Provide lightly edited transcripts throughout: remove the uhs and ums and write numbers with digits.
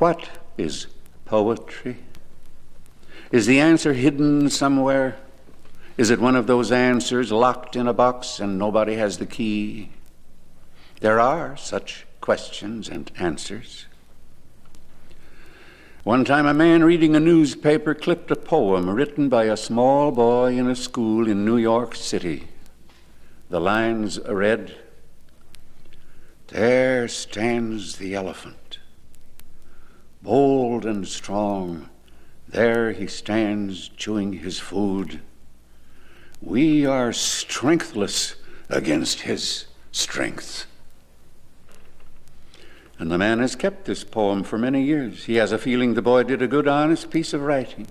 What is poetry? Is the answer hidden somewhere? Is it one of those answers locked in a box and nobody has the key? There are such questions and answers. One time a man reading a newspaper clipped a poem written by a small boy in a school in New York City. The lines read, "There stands the elephant, bold and strong. There he stands chewing his food. We are strengthless against his strength." And the man has kept this poem for many years. He has a feeling the boy did a good, honest piece of writing.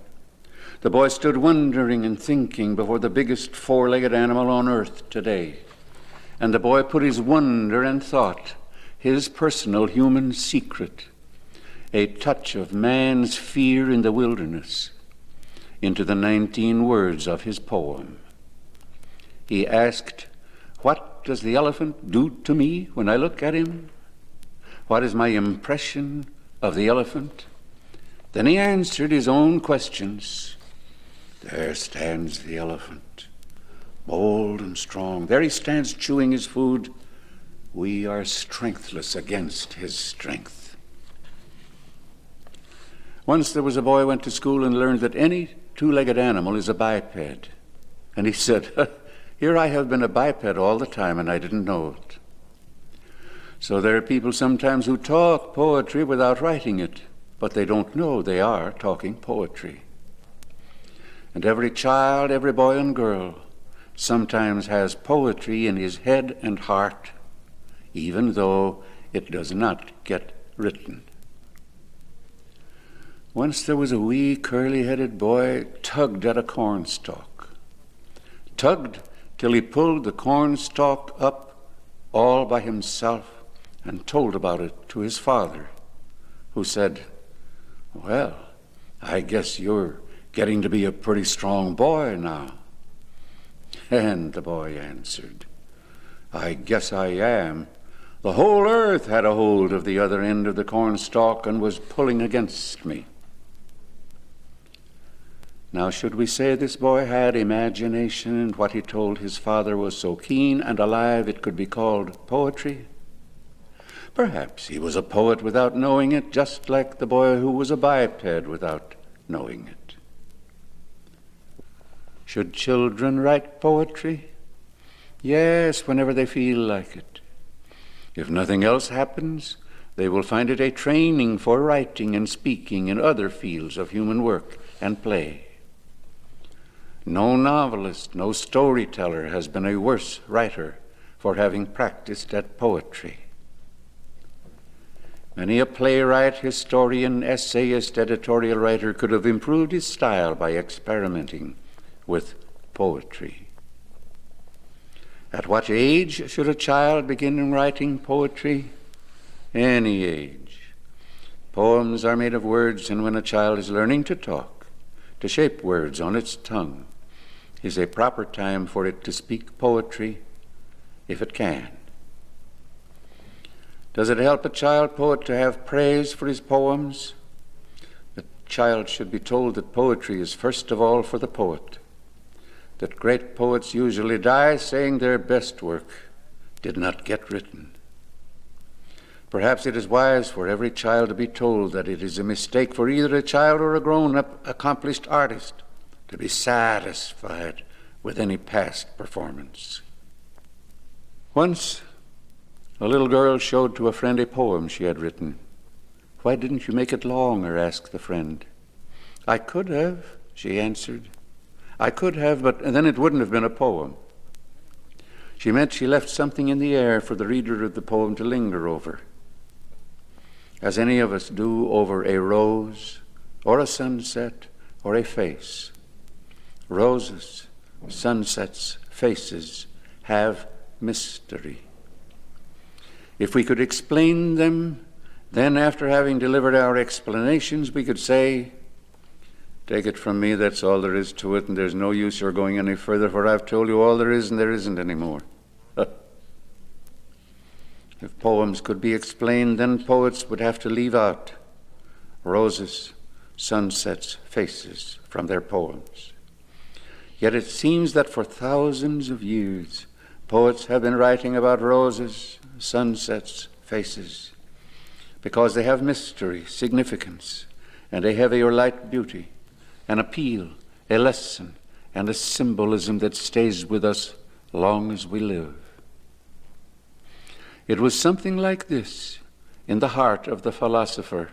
The boy stood wondering and thinking before the biggest four-legged animal on earth today. And the boy put his wonder and thought, his personal human secret, a touch of man's fear in the wilderness, into the 19 words of his poem. He asked, "What does the elephant do to me when I look at him? What is my impression of the elephant?" Then he answered his own questions. There stands the elephant, bold and strong. There he stands chewing his food. We are strengthless against his strength. Once there was a boy who went to school and learned that any two-legged animal is a biped. And he said, "Here I have been a biped all the time and I didn't know it." So there are people sometimes who talk poetry without writing it, but they don't know they are talking poetry. And every child, every boy and girl sometimes has poetry in his head and heart, even though it does not get written. Once there was a wee curly-headed boy tugged at a cornstalk. Tugged till he pulled the cornstalk up all by himself and told about it to his father, who said, "Well, I guess you're getting to be a pretty strong boy now." And the boy answered, "I guess I am. The whole earth had a hold of the other end of the cornstalk and was pulling against me." Now, should we say this boy had imagination and what he told his father was so keen and alive it could be called poetry? Perhaps he was a poet without knowing it, just like the boy who was a biped without knowing it. Should children write poetry? Yes, whenever they feel like it. If nothing else happens, they will find it a training for writing and speaking in other fields of human work and play. No novelist, no storyteller has been a worse writer for having practiced at poetry. Many a playwright, historian, essayist, editorial writer could have improved his style by experimenting with poetry. At what age should a child begin writing poetry? Any age. Poems are made of words, and when a child is learning to talk, to shape words on its tongue, is a proper time for it to speak poetry, if it can. Does it help a child poet to have praise for his poems? The child should be told that poetry is first of all for the poet, that great poets usually die saying their best work did not get written. Perhaps it is wise for every child to be told that it is a mistake for either a child or a grown-up accomplished artist to be satisfied with any past performance. Once, a little girl showed to a friend a poem she had written. "Why didn't you make it longer?" asked the friend. "I could have," she answered. "I could have, but then it wouldn't have been a poem." She meant she left something in the air for the reader of the poem to linger over, as any of us do over a rose or a sunset or a face. Roses, sunsets, faces have mystery. If we could explain them, then after having delivered our explanations, we could say, "Take it from me, that's all there is to it, and there's no use your going any further, for I've told you all there is and there isn't any more." If poems could be explained, then poets would have to leave out roses, sunsets, faces from their poems. Yet it seems that for thousands of years, poets have been writing about roses, sunsets, faces, because they have mystery, significance, and a heavy or light beauty, an appeal, a lesson, and a symbolism that stays with us long as we live. It was something like this in the heart of the philosopher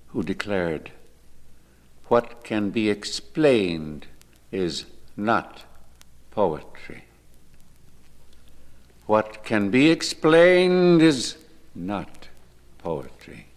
who declared, "What can be explained is not poetry. What can be explained is not poetry."